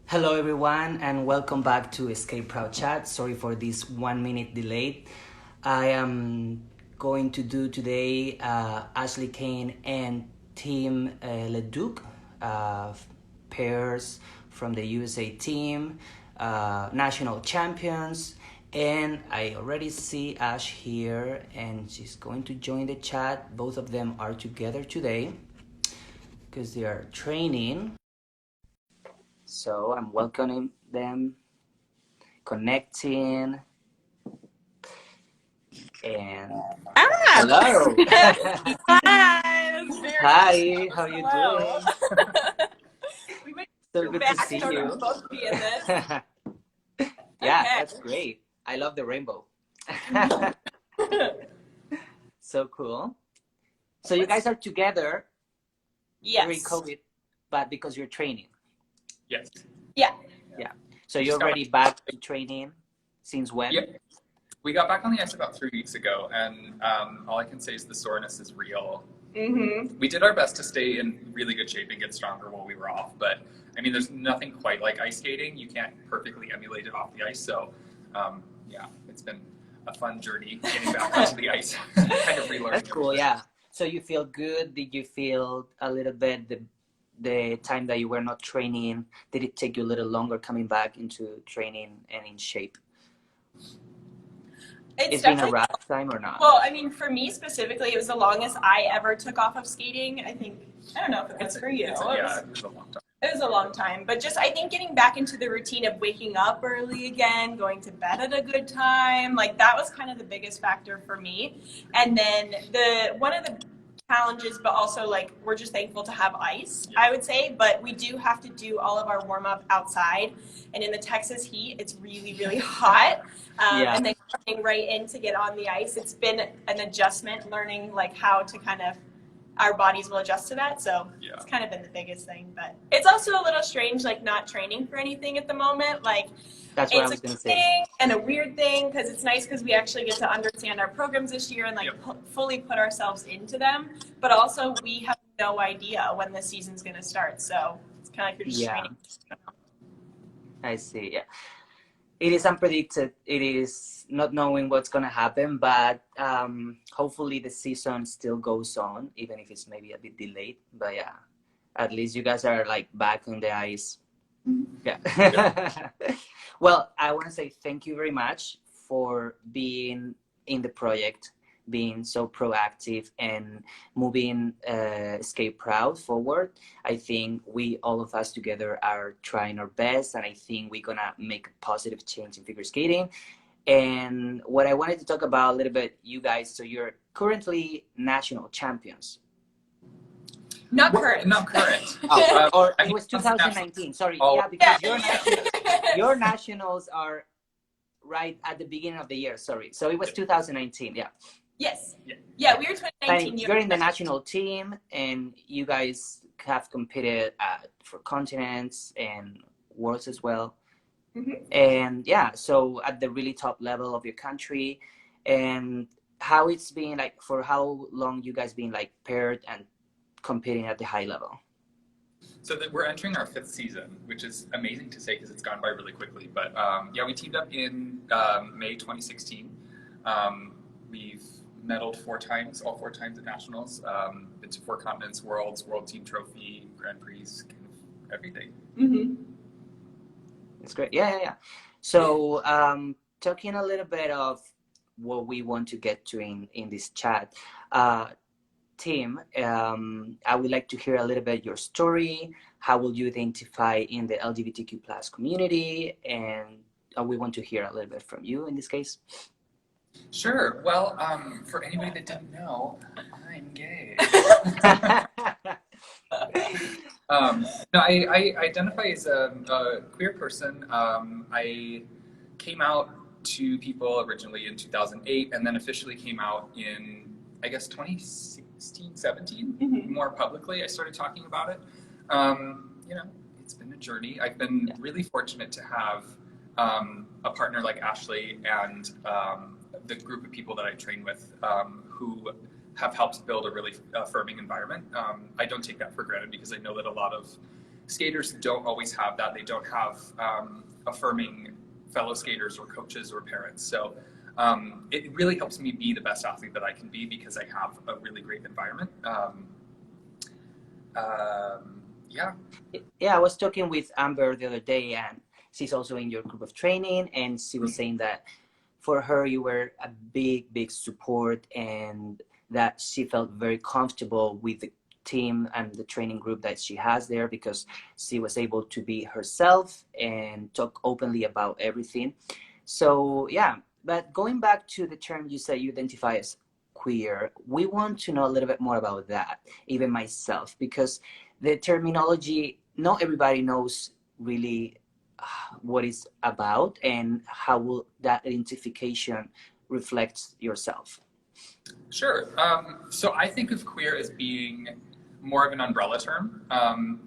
Hello, everyone, and welcome back to Escape Proud Chat. Sorry for this 1 minute delay. I am going to do today Ashley Kane and Tim Leduc, uh, pairs from the USA team, national champions. And I already see Ash here, and she's going to join the chat. Both of them are together today because they are training. So I'm welcoming them, connecting, and hello. Hi. Hi, how you Hello. doing? We might So go good to back see in order you. to both be in this. Yeah, Okay. that's great. I love the rainbow. So cool. So you guys are together during Yes. COVID, but because you're training. Yes. Yeah. Yeah. So you're already back to training since when? Yeah. We got back on the ice about 3 weeks ago, and all I can say is the soreness is real. Mm-hmm. We did our best to stay in really good shape and get stronger while we were off, but I mean, there's nothing quite like ice skating. You can't perfectly emulate it off the ice, so yeah, it's been a fun journey getting back onto the ice. Kind of relearning. That's cool, yeah. So you feel good? Did you feel a little bit the time that you were not training? Did it take you a little longer coming back into training and in shape? It's been a rough time or not? Well, I mean, for me specifically, it was the longest I ever took off of skating. I don't know if it was for you. It was a long time. It was a long time, but just I think getting back into the routine of waking up early again, going to bed at a good time, like that was kind of the biggest factor for me. And then one of the challenges, but also like we're just thankful to have ice, I would say, but we do have to do all of our warm up outside, and in the Texas heat, it's really, really hot. And then coming right in to get on the ice, it's been an adjustment, learning like how to kind of our bodies will adjust to that. So it's kind of been the biggest thing, but it's also a little strange, like not training for anything at the moment. Like that's what I was going to say. And a weird thing, because it's nice because we actually get to understand our programs this year and like fully put ourselves into them. But also we have no idea when the season's going to start. So it's kind of like you're just training. I see. Yeah. It is unpredicted. It is not knowing what's going to happen, but hopefully the season still goes on, even if it's maybe a bit delayed. But yeah, at least you guys are like back on the ice. Yeah. Well, I want to say thank you very much for being in the project, being so proactive and moving Escape Proud forward. I think all of us together are trying our best, and I think we're gonna make a positive change in figure skating. And what I wanted to talk about a little bit, you guys, so you're currently national champions. Not current. Or it was 2019. Sorry, because your nationals are right at the beginning of the year. Sorry, so it was 2019. Yeah. Yes. Yeah, we were 2019. You're in the national team, and you guys have competed for continents and worlds as well. And yeah, so at the really top level of your country, and how it's been like, for how long you guys been like paired and competing at the high level? So we're entering our 5th season, which is amazing to say because it's gone by really quickly. But yeah, we teamed up in May 2016. We've medaled 4 times, all 4 times at nationals. Been to 4 continents, worlds, world team trophy, Grand Prix, kind of everything. That's great. Yeah. So talking a little bit of what we want to get to in this chat. Tim, I would like to hear a little bit your story. How will you identify in the LGBTQ plus community? And we want to hear a little bit from you in this case. Sure. Well, for anybody that didn't know, I'm gay. No, I identify as a queer person. I came out to people originally in 2008, and then officially came out in, I guess, 2016, 17, more publicly. I started talking about it. You know, it's been a journey. I've been really fortunate to have a partner like Ashley and the group of people that I train with who have helped build a really affirming environment. I don't take that for granted because I know that a lot of skaters don't always have that. They don't have affirming fellow skaters or coaches or parents. So it really helps me be the best athlete that I can be because I have a really great environment. Yeah. Yeah, I was talking with Amber the other day, and she's also in your group of training, and she was saying that for her you were a big support, and that she felt very comfortable with the team and the training group that she has there because she was able to be herself and talk openly about everything. So yeah, but going back to the term you said you identify as queer, we want to know a little bit more about that, even myself, because the terminology, not everybody knows really what it's about and how will that identification reflects yourself. Sure. So I think of queer as being more of an umbrella term.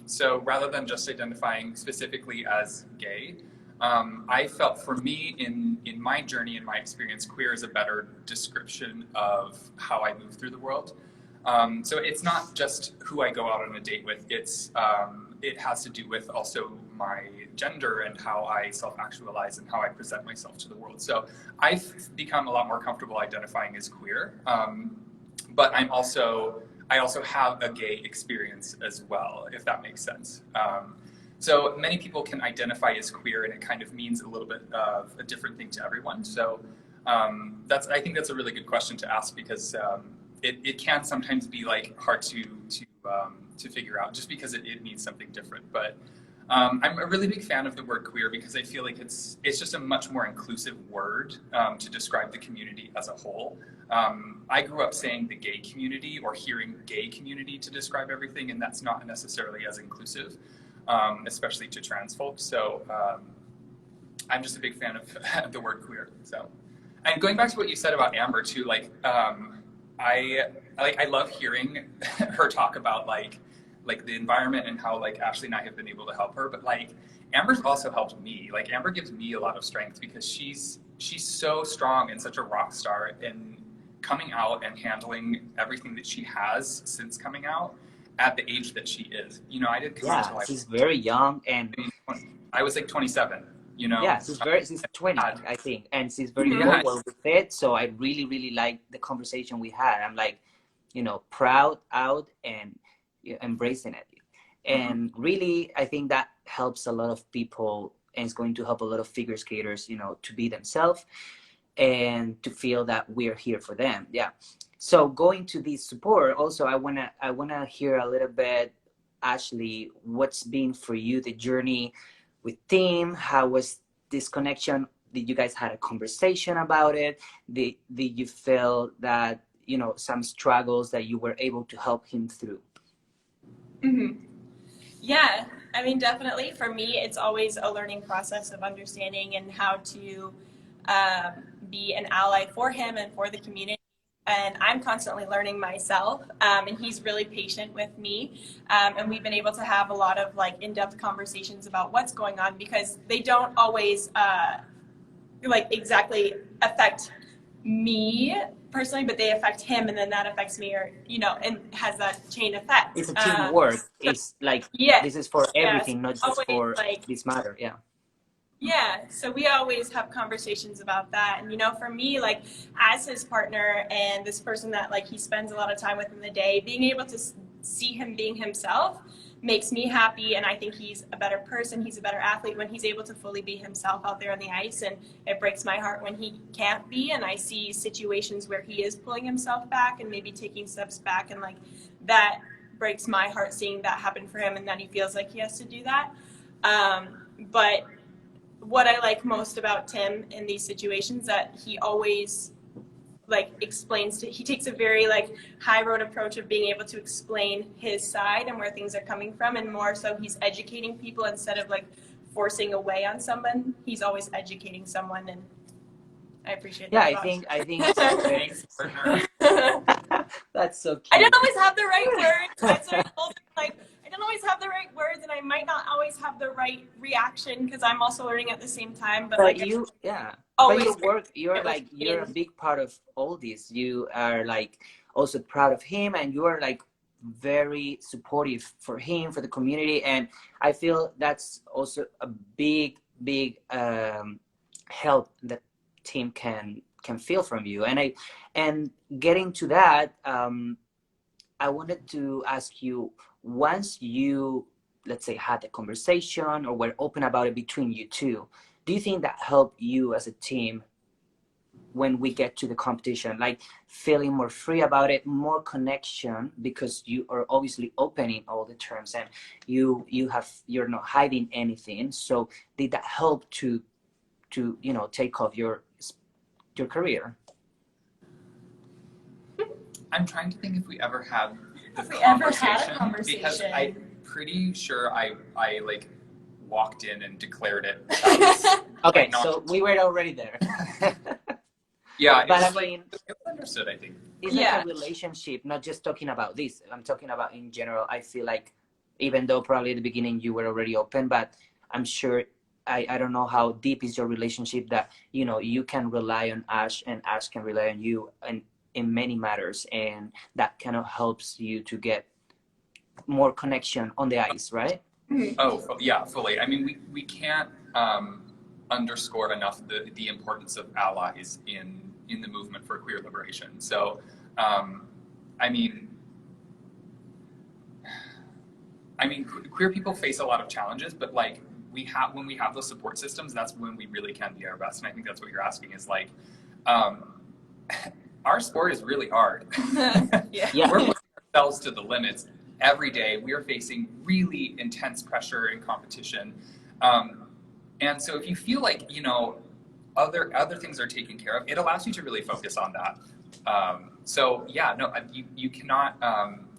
So rather than just identifying specifically as gay, I felt for me in my journey, in my experience, queer is a better description of how I move through the world. So it's not just who I go out on a date with, it has to do with also my gender and how I self-actualize and how I present myself to the world. So I've become a lot more comfortable identifying as queer, but I also have a gay experience as well, if that makes sense. So many people can identify as queer and it kind of means a little bit of a different thing to everyone. So I think that's a really good question to ask because it can sometimes be like hard to figure out just because it means something different. But I'm a really big fan of the word queer because I feel like it's just a much more inclusive word to describe the community as a whole. I grew up saying the gay community or hearing gay community to describe everything, and that's not necessarily as inclusive, especially to trans folks. So I'm just a big fan of the word queer. So, and going back to what you said about Amber too, like I love hearing her talk about like the environment and how like Ashley and I have been able to help her, but like Amber's also helped me. Like Amber gives me a lot of strength because she's so strong and such a rock star in coming out and handling everything that she has since coming out at the age that she is. You know, I didn't come out until she's very young, and I was like 27. You know, yeah, she's 20, I think, and she's very forward with it. So I really like the conversation we had. I'm like, you know, proud out and embracing it, and really I think that helps a lot of people, and it's going to help a lot of figure skaters, you know, to be themselves and to feel that we're here for them. Yeah. So going to this support also, I wanna hear a little bit, Ashley, what's been for you the journey with Tim? How was this connection? Did you guys had a conversation about it? Did you feel that, you know, some struggles that you were able to help him through? Mm-hmm. Yeah, I mean, definitely for me, it's always a learning process of understanding and how to be an ally for him and for the community. And I'm constantly learning myself, and he's really patient with me. And we've been able to have a lot of like in-depth conversations about what's going on because they don't always like exactly affect me personally, but they affect him, and then that affects me, or you know, and has that chain effect. It's a teamwork. So, it's like this is for everything, not just for like, this matter. Yeah. Yeah, so we always have conversations about that. And, you know, for me, like, as his partner and this person that, like, he spends a lot of time with in the day, being able to see him being himself makes me happy. And I think he's a better person. He's a better athlete when he's able to fully be himself out there on the ice. And it breaks my heart when he can't be. And I see situations where he is pulling himself back and maybe taking steps back. And, like, that breaks my heart seeing that happen for him and that he feels like he has to do that. But what I like most about Tim in these situations that he always like explains he takes a very like high road approach of being able to explain his side and where things are coming from, and more so he's educating people instead of like forcing a way on someone. He's always educating someone, and I appreciate that. Yeah, I think Thanks, partner. That's so cute. I don't always have the right words. That's what I told him, like, I don't always have the right words, and I might not always have the right reaction because I'm also learning at the same time. But like, you, yeah. Always but your work, you're a big part of all this. You are like also proud of him, and you are like very supportive for him, for the community, and I feel that's also a big help that Tim can feel from you. And getting to that, I wanted to ask you, once you, let's say, had a conversation or were open about it between you two, do you think that helped you as a team when we get to the competition, like feeling more free about it, more connection, because you are obviously opening all the terms and you're not hiding anything? So did that help to take off your career? I'm trying to think if we ever had the If we ever had a conversation, because conversation. I'm pretty sure I like walked in and declared it. That was, Okay, like, not, so we were already there. yeah, But it's I mean, it was understood, I think. it's like a relationship, not just talking about this. I'm talking about in general. I feel like, even though probably at the beginning you were already open, but I'm sure, I don't know how deep is your relationship, that you can rely on Ash and Ash can rely on you, and in many matters, and that kind of helps you to get more connection on the ice, right? Oh, yeah, fully. I mean, we can't underscore enough the importance of allies in the movement for queer liberation. So, I mean, queer people face a lot of challenges, but like when we have those support systems, that's when we really can be our best. And I think that's what you're asking is like, our sport is really hard. Yeah. We're pushing ourselves to the limits every day. We are facing really intense pressure and competition. And so if you feel like, other things are taken care of, it allows you to really focus on that. So yeah, no, you cannot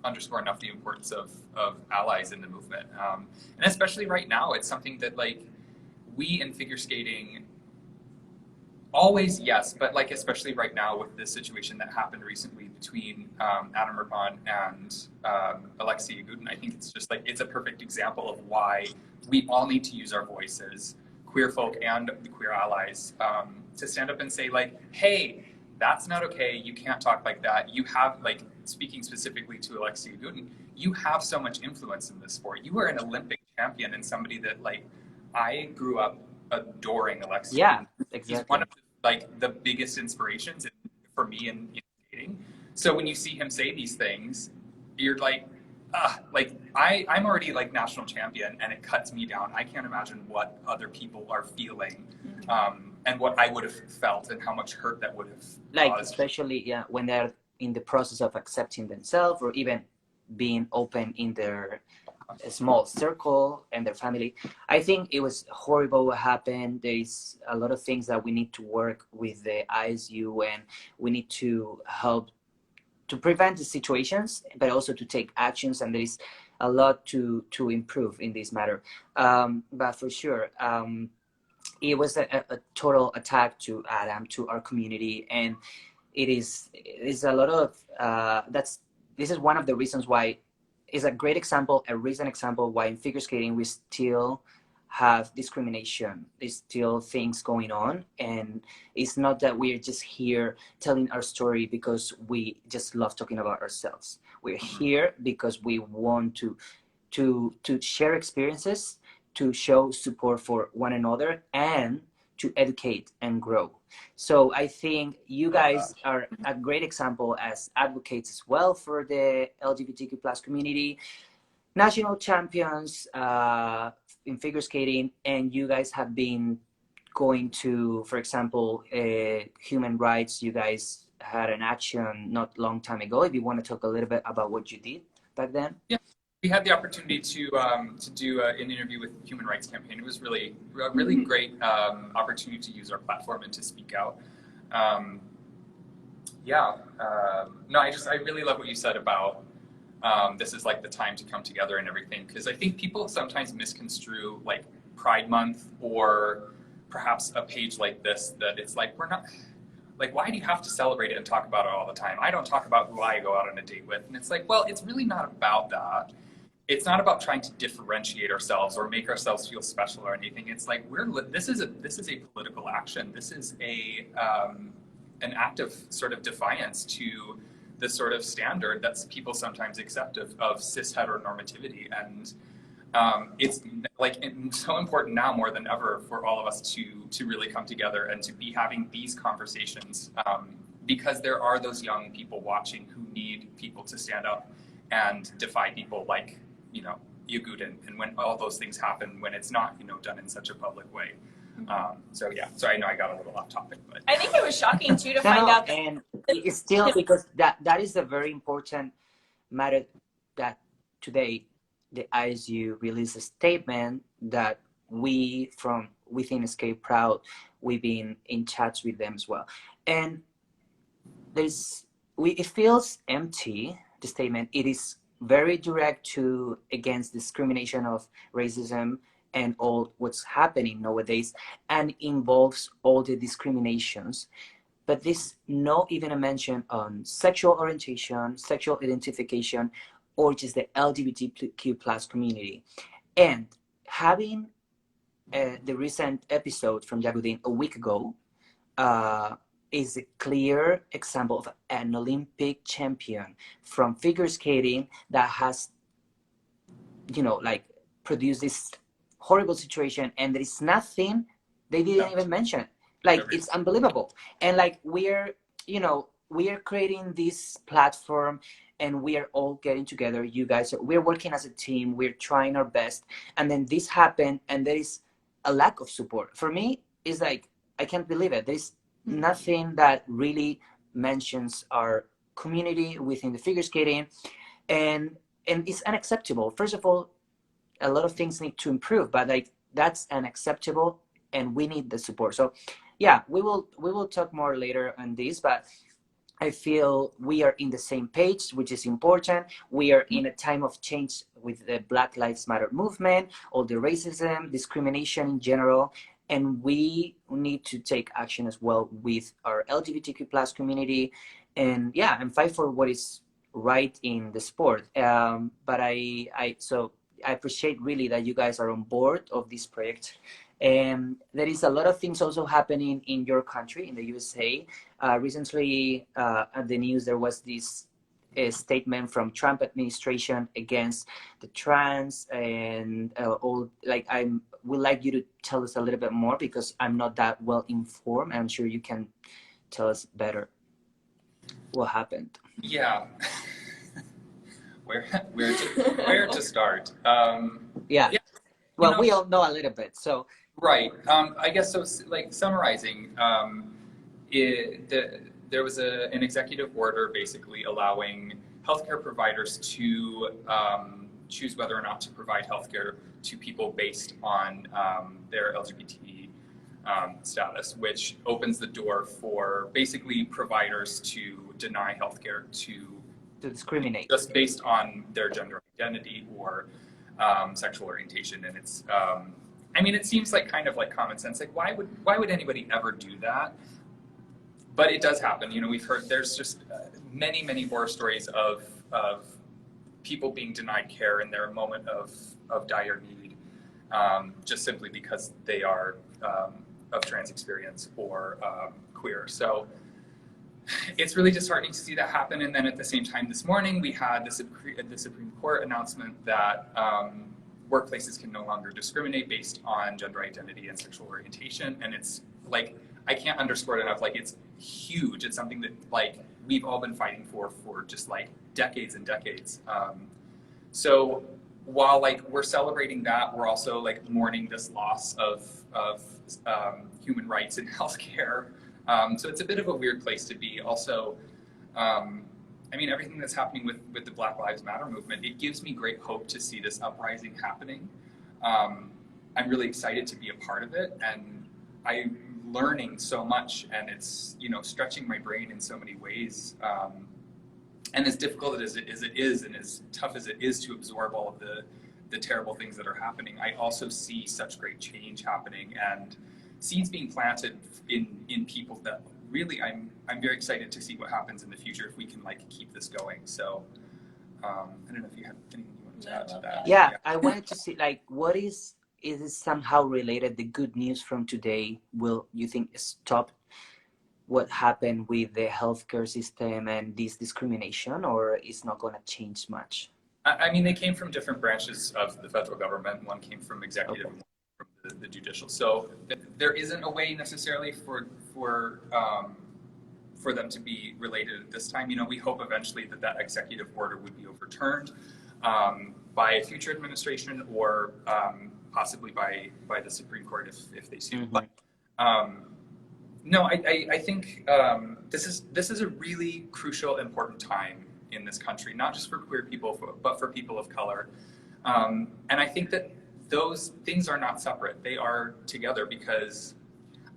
underscore enough the importance of allies in the movement. And especially right now, it's something that like we in figure skating, always, yes, but like especially right now with this situation that happened recently between Adam Rippon and Alexei Yagudin, I think it's just like, it's a perfect example of why we all need to use our voices, queer folk and the queer allies, to stand up and say like, hey, that's not okay, you can't talk like that. You have, like, speaking specifically to Alexei Yagudin, you have so much influence in this sport. You are an Olympic champion and somebody that like, I grew up adoring Alexei. Yeah, exactly. He's one of the biggest inspirations for me in skating. So when you see him say these things, you're like, I'm already like national champion, and it cuts me down. I can't imagine what other people are feeling, and what I would have felt, and how much hurt that would have caused. Especially when they're in the process of accepting themselves, or even being open in their small circle and their family. I think it was horrible what happened. There's a lot of things that we need to work with the ISU, and we need to help to prevent the situations, but also to take actions. And there is a lot to improve in this matter. But for sure, it was a total attack to Adam, to our community, and it is a lot of this is one of the reasons why. Is a great example, a recent example, why in figure skating we still have discrimination. There's still things going on, and it's not that we're just here telling our story because we just love talking about ourselves. We're here because we want to share experiences, to show support for one another, and to educate and grow. So I think you guys are a great example as advocates as well for the LGBTQ plus community, national champions in figure skating, and you guys have been going to, for example, human rights. You guys had an action not long time ago. If you want to talk a little bit about what you did back then. Yeah. We had the opportunity to do an interview with Human Rights Campaign. It was really a really great opportunity to use our platform and to speak out. No, I really love what you said about this is like the time to come together and everything, because I think people sometimes misconstrue like Pride Month or perhaps a page like this, that it's like, we're not, like, why do you have to celebrate it and talk about it all the time? I don't talk about who I go out on a date with. And it's like, well, it's really not about that. It's not about trying to differentiate ourselves or make ourselves feel special or anything. It's like, this is a political action. This is an act of sort of defiance to the sort of standard that people sometimes accept of cis heteronormativity. And it's like so important now more than ever for all of us to really come together and to be having these conversations, because there are those young people watching who need people to stand up and defy people like, you know, Yagudin, and when all those things happen, when it's not, you know, done in such a public way. So yeah, sorry, I know I got a little off topic, but I think it was shocking too to find out. And it's still, because that is a very important matter, that today the ISU released a statement that we from within Escape Proud, we've been in chats with them as well, and it feels empty, the statement. It is very direct to against discrimination of racism and all what's happening nowadays, and involves all the discriminations, but there's not even a mention on sexual orientation, sexual identification, or just the LGBTQ plus community. And having the recent episode from Yagudin a week ago is a clear example of an Olympic champion from figure skating that has, you know, like produced this horrible situation, and there is nothing they didn't even mention. Like, it's unbelievable. And like, we're creating this platform, and we are all getting together. You guys, we're working as a team. We're trying our best, and then this happened, and there is a lack of support. For me, it's like, I can't believe it. There's nothing that really mentions our community within the figure skating, and it's unacceptable. First of all, a lot of things need to improve, but like, that's unacceptable, and we need the support. So yeah, we will talk more later on this, but I feel we are in the same page, which is important. We are in a time of change with the Black Lives Matter movement, all the racism, discrimination in general, and we need to take action as well with our LGBTQ plus community, and yeah, and fight for what is right in the sport. But I appreciate really that you guys are on board of this project. And there is a lot of things also happening in your country, in the USA. Recently, at the news, there was this statement from Trump administration against the trans and all. Like, I would like you to tell us a little bit more, because I'm not that well informed. I'm sure you can tell us better what happened. Yeah. Where to start? Yeah. Well, we all know a little bit, so. Right. I guess so. Like, summarizing, there was an executive order basically allowing healthcare providers to choose whether or not to provide healthcare to people based on their LGBT status, which opens the door for basically providers to deny healthcare to discriminate just based on their gender identity or sexual orientation. And it's I mean, it seems like kind of like common sense. Like, why would anybody ever do that? But it does happen. You know, we've heard, there's just many horror stories of people being denied care in their moment of dire need, just simply because they are of trans experience or queer. So it's really disheartening to see that happen. And then at the same time, this morning, we had the Supreme Court announcement that workplaces can no longer discriminate based on gender identity and sexual orientation. And it's like, I can't underscore it enough. Like, it's huge. It's something that, like, we've all been fighting for just like decades and decades. So while like we're celebrating that, we're also like mourning this loss of human rights in healthcare. So it's a bit of a weird place to be. Also, I mean, everything that's happening with the Black Lives Matter movement, it gives me great hope to see this uprising happening. I'm really excited to be a part of it, and I'm learning so much, and it's, you know, stretching my brain in so many ways. And as difficult as it is, and as tough as it is to absorb all of the terrible things that are happening, I also see such great change happening and seeds being planted in people that really I'm very excited to see what happens in the future if we can like keep this going. So I don't know if you have anything you want to add to that. Yeah, I wanted to see, like, what is it somehow related, the good news from today will, you think, stop what happened with the healthcare system and this discrimination, or it's not going to change much? I mean, they came from different branches of the federal government. One came from executive, and one from the judicial. So there isn't a way necessarily for them to be related at this time. You know, we hope eventually that executive order would be overturned by a future administration, or possibly by the Supreme Court if they sue. Mm-hmm. But no, I think this is a really crucial, important time in this country, not just for queer people, but for people of color. And I think that those things are not separate. They are together, because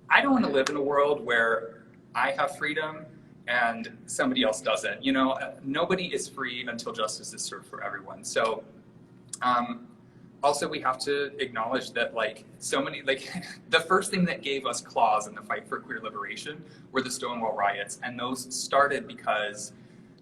I don't want to live in a world where I have freedom and somebody else doesn't. You know, nobody is free until justice is served for everyone. So also we have to acknowledge that, like, so many, like, the first thing that gave us claws in the fight for queer liberation were the Stonewall riots. And those started because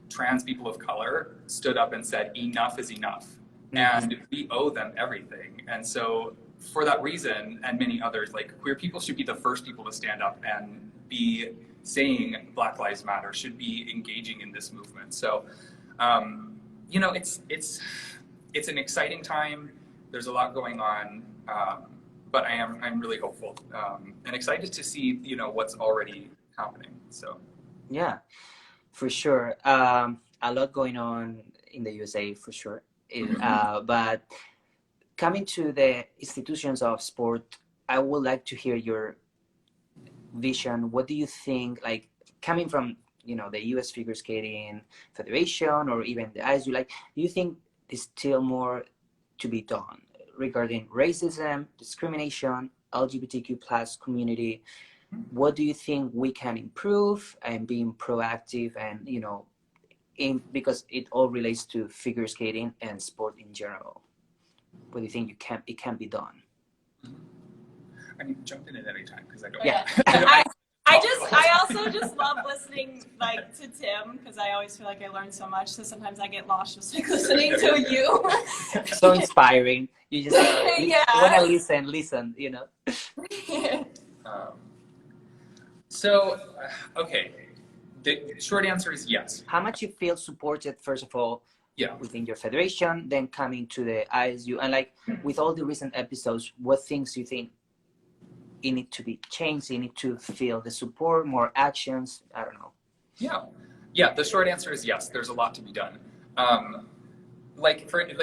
trans people of color stood up and said, enough is enough. Mm-hmm. And we owe them everything. And so for that reason, and many others, like, queer people should be the first people to stand up and be saying Black Lives Matter, should be engaging in this movement. So, you know, it's an exciting time. There's a lot going on, but I'm really hopeful and excited to see, you know, what's already happening. So, yeah, for sure. A lot going on in the USA, for sure. But coming to the institutions of sport, I would like to hear your vision. What do you think, like, coming from, you know, the US Figure Skating Federation, or even the ISU, like, do you think there's still more to be done regarding racism, discrimination, LGBTQ plus community? What do you think we can improve and being proactive, and, you know, because it all relates to figure skating and sport in general? What do you think it can be done? I mean, jump in at any time, because I don't. Yeah. I also just love listening, like, to Tim, because I always feel like I learn so much. So sometimes I get lost just like listening to you. So inspiring. You just Yeah. want to listen, you know. Okay, the short answer is yes. How much you feel supported, first of all, Yeah. within your federation, then coming to the ISU, and, like, with all the recent episodes, what things you think it need to be changed? You need to feel the support, more actions? I don't know. Yeah. The short answer is yes. There's a lot to be done.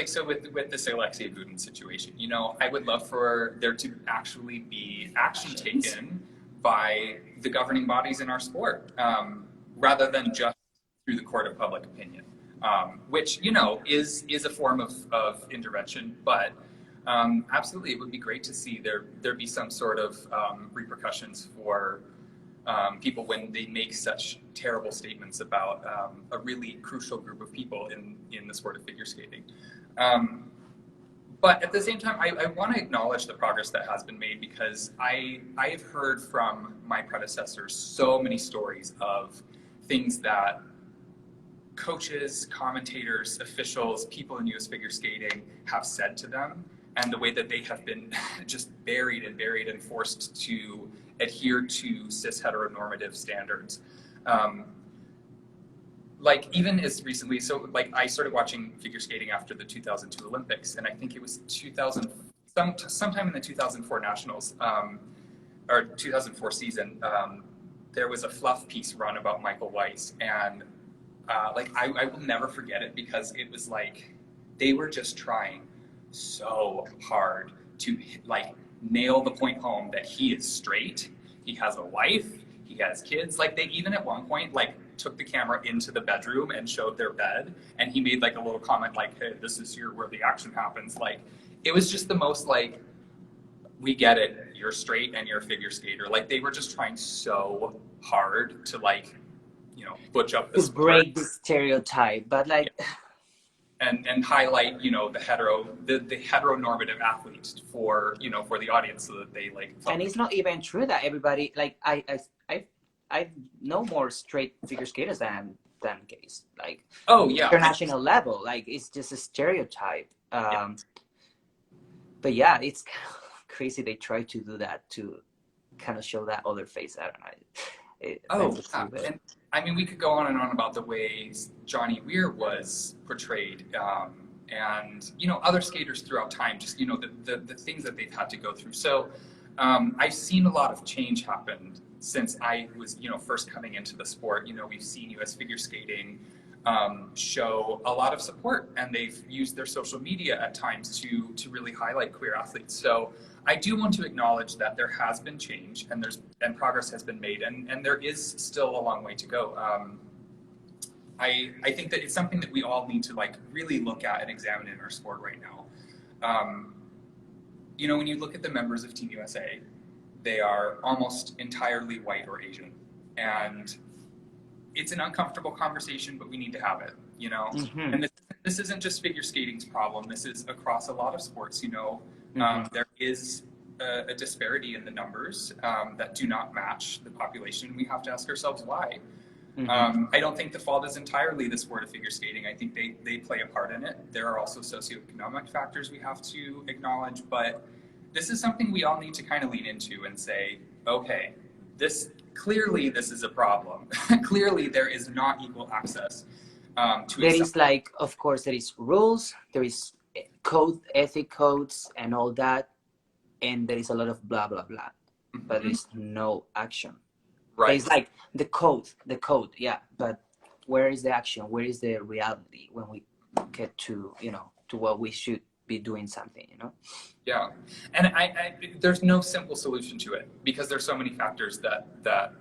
So with this Alexei Vudin situation, you know, I would love for there to actually be action taken by the governing bodies in our sport, rather than just through the court of public opinion, which, you know, is a form of intervention, but absolutely, it would be great to see there be some sort of repercussions for people when they make such terrible statements about a really crucial group of people in the sport of figure skating. But at the same time, I want to acknowledge the progress that has been made, because I have heard from my predecessors so many stories of things that coaches, commentators, officials, people in US figure skating have said to them, and the way that they have been just buried and forced to adhere to cis heteronormative standards. Like, even as recently, so, like, I started watching figure skating after the 2002 Olympics, and I think it was sometime in the 2004 Nationals, or 2004 season, there was a fluff piece run about Michael Weiss, and like, I will never forget it, because it was like they were just trying so hard to, like, nail the point home that he is straight, he has a wife, he has kids. Like, they even at one point, like, took the camera into the bedroom and showed their bed, and he made, like, a little comment like, hey, this is here where the action happens. Like, it was just the most, like, we get it, you're straight and you're a figure skater. Like, they were just trying so hard to, like, you know, butch up this, to break the stereotype, but, like, yeah. And highlight, you know, the heteronormative athlete for, you know, for the audience, so that they, like. And it's not even true that everybody, like, I know more straight figure skaters than gays, like, oh yeah, international level. Like, it's just a stereotype. Yeah. But yeah, it's crazy they try to do that to kind of show that other face. I don't know. Oh, Fantasy, but and I mean, we could go on and on about the ways Johnny Weir was portrayed, and other skaters throughout time. Just the things that they've had to go through. So I've seen a lot of change happen since I was first coming into the sport. We've seen U.S. figure skating show a lot of support, and they've used their social media at times to really highlight queer athletes. So I do want to acknowledge that there has been change, and progress has been made, and there is still a long way to go. I think that it's something that we all need to really look at and examine in our sport right now. When you look at the members of Team USA, they are almost entirely white or Asian, and it's an uncomfortable conversation, but we need to have it. Mm-hmm. And this isn't just figure skating's problem. This is across a lot of sports. There is a disparity in the numbers that do not match the population. We have to ask ourselves why. Mm-hmm. I don't think the fault is entirely the sport of figure skating. I think they play a part in it. There are also socioeconomic factors we have to acknowledge, but this is something we all need to kind of lean into and say, okay, clearly this is a problem. Clearly there is not equal access to There is of course, there is rules, there is ethic codes and all that, and there is a lot of blah, blah, blah, but there's no action. Right. It's the code, yeah, but where is the action? Where is the reality when we get to, to what we should be doing something, Yeah, and I there's no simple solution to it, because there's so many factors that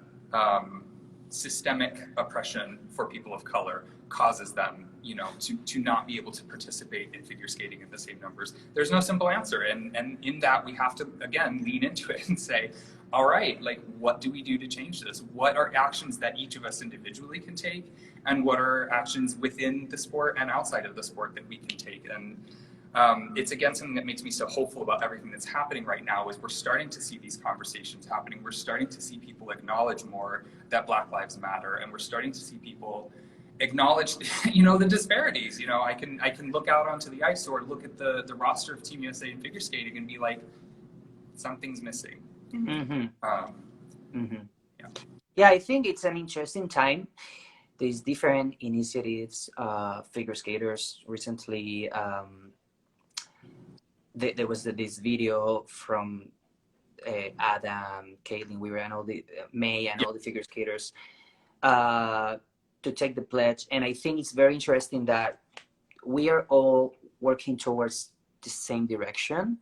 systemic oppression for people of color causes them, to not be able to participate in figure skating in the same numbers. There's no simple answer, and in that we have to again lean into it and say, all right, what do we do to change this? What are actions that each of us individually can take, and what are actions within the sport and outside of the sport that we can take? And it's again something that makes me so hopeful about everything that's happening right now. Is we're starting to see these conversations happening. We're starting to see people acknowledge more that Black Lives Matter, and we're starting to see people acknowledge, the disparities. I can look out onto the ice or look at the roster of Team USA in figure skating and be like, something's missing. Mm-hmm. Yeah, I think it's an interesting time. There's different initiatives, figure skaters recently. There was this video from Adam, Caitlin Weaver, and all the May and all the figure skaters to take the pledge. And I think it's very interesting that we are all working towards the same direction.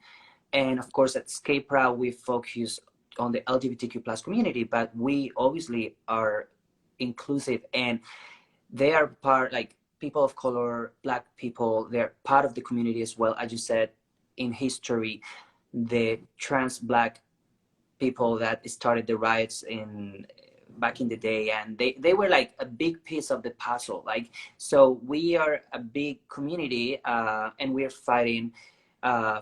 And of course, at Skate Proud, we focus on the LGBTQ plus community, but we obviously are inclusive, and they are part, people of color, Black people, they're part of the community as well. As you said, in history, the trans Black people that started the riots back in the day, and they were a big piece of the puzzle. So we are a big community, and we're fighting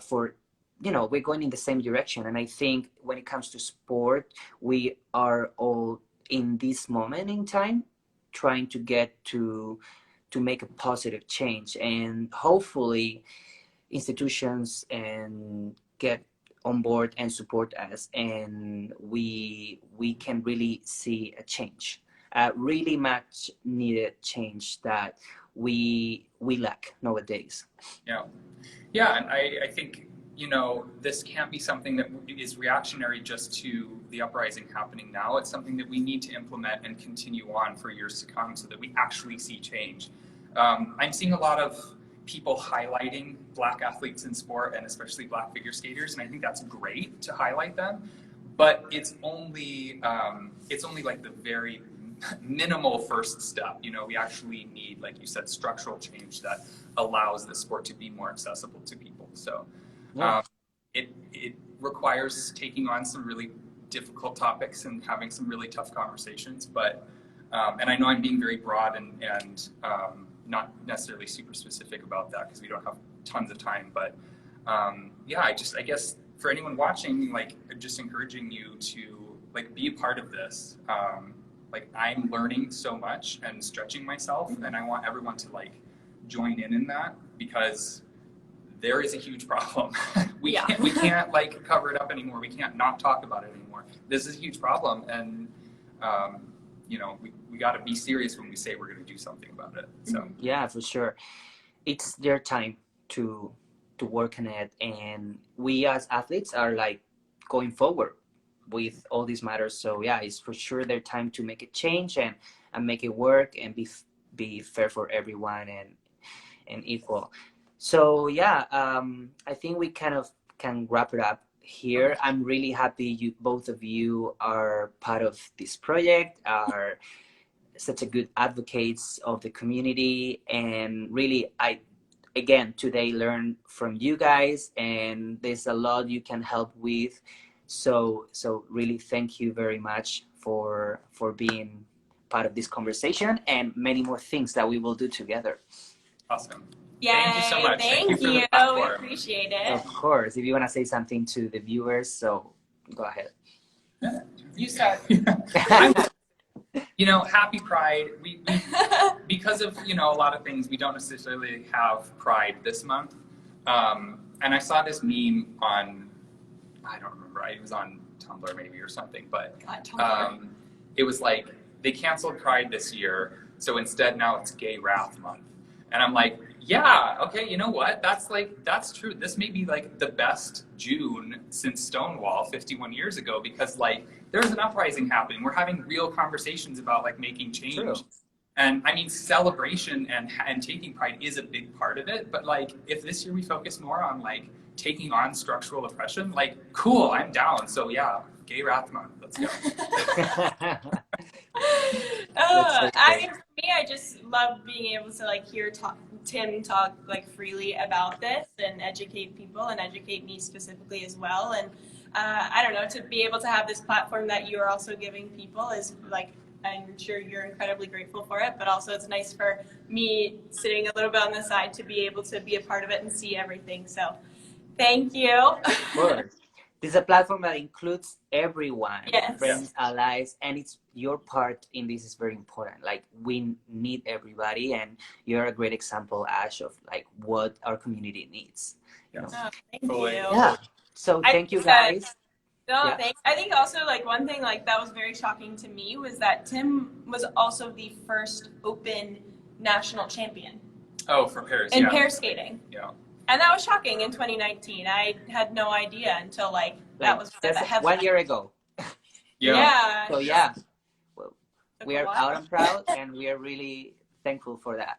for, we're going in the same direction. And I think when it comes to sport, we are all in this moment in time trying to get to make a positive change, and hopefully institutions and get on board and support us, and we can really see a change, really much needed change that we lack nowadays. Yeah, and I think this can't be something that is reactionary just to the uprising happening now. It's something that we need to implement and continue on for years to come, so that we actually see change. I'm seeing a lot of people highlighting Black athletes in sport, and especially Black figure skaters, and I think that's great to highlight them. But it's only the very minimal first step. We actually need, like you said, structural change that allows the sport to be more accessible to people. So it requires taking on some really difficult topics and having some really tough conversations. But and I know I'm being very broad and not necessarily super specific about that, because we don't have tons of time. But I guess for anyone watching, just encouraging you to be a part of this. I'm learning so much and stretching myself, and I want everyone to join in that, because there is a huge problem. we can't cover it up anymore. We can't not talk about it anymore. This is a huge problem, and you know, we got to be serious when we say we're going to do something about it. So yeah, for sure, it's their time to work on it, and we as athletes are like going forward with all these matters. So yeah, it's for sure their time to make a change and make it work and be fair for everyone and equal. So yeah, I think we kind of can wrap it up here. Okay. I'm really happy you both of you are part of this project, are such a good advocates of the community, and really I again today learned from you guys, and there's a lot you can help with. So really thank you very much for being part of this conversation and many more things that we will do together. Awesome. Yay, Thank you so much. Thank you for the We platform. appreciate it. Of course, if you want to say something to the viewers, so go ahead. You start. You know, happy Pride. We because of, you know, a lot of things, we don't necessarily have Pride this month. And I saw this meme on, I don't remember, it was on Tumblr maybe or something, but it was like, they canceled Pride this year, so instead now it's Gay Wrath Month. And I'm like, yeah, okay, you know what? That's true. This may be like the best June since Stonewall 51 years ago, because like there's an uprising happening. We're having real conversations about like making change. True. And I mean, celebration and taking pride is a big part of it. But like, if this year we focus more on like taking on structural oppression, like, cool, I'm down. So yeah, Gay Wrath Month, let's go. I mean, for me, I just love being able to like hear Tim talk like freely about this and educate people and educate me specifically as well. And I don't know, to be able to have this platform that you are also giving people is like, I'm sure you're incredibly grateful for it, but also it's nice for me sitting a little bit on the side to be able to be a part of it and see everything. So thank you. Of course. This is a platform that includes everyone, Yes. friends, allies, and it's your part in this is very important. Like, we need everybody, and you're a great example, Ash, of like what our community needs. You know? Oh, thank Fully. you. Yeah. So thank you guys. No, Yeah. thanks. I think also like one thing like that was very shocking to me was that Tim was also the first open national champion Oh, for Paris, in yeah. pair skating. Yeah. And that was shocking in 2019. I had no idea until like that was one of the Just headlines. 1 year ago. Yeah. So yeah, well, Took we a are while. out and proud, and we are really thankful for that.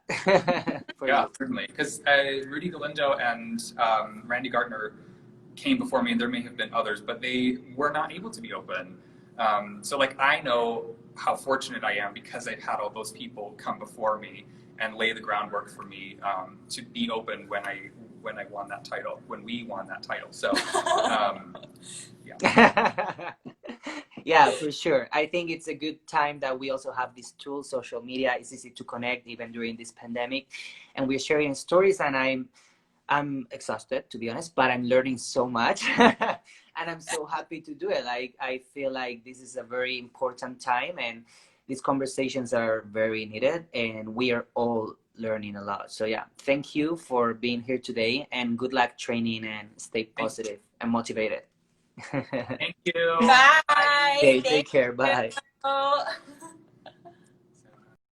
For Yeah, you. certainly. Because Rudy Galindo and Randy Gardner came before me, and there may have been others, but they were not able to be open. So like, I know how fortunate I am because I've had all those people come before me and lay the groundwork for me to be open when I won that title, when we won that title. So yeah. Yeah, for sure. I think it's a good time that we also have this tool, social media. It's easy to connect even during this pandemic, and we're sharing stories, and I'm exhausted, to be honest, but I'm learning so much. And I'm so happy to do it. Like, I feel like this is a very important time, and these conversations are very needed, and we are all learning a lot. So yeah, thank you for being here today, and good luck training, and stay positive and motivated. Thank you. Bye. Okay, Thank take care. Bye. you.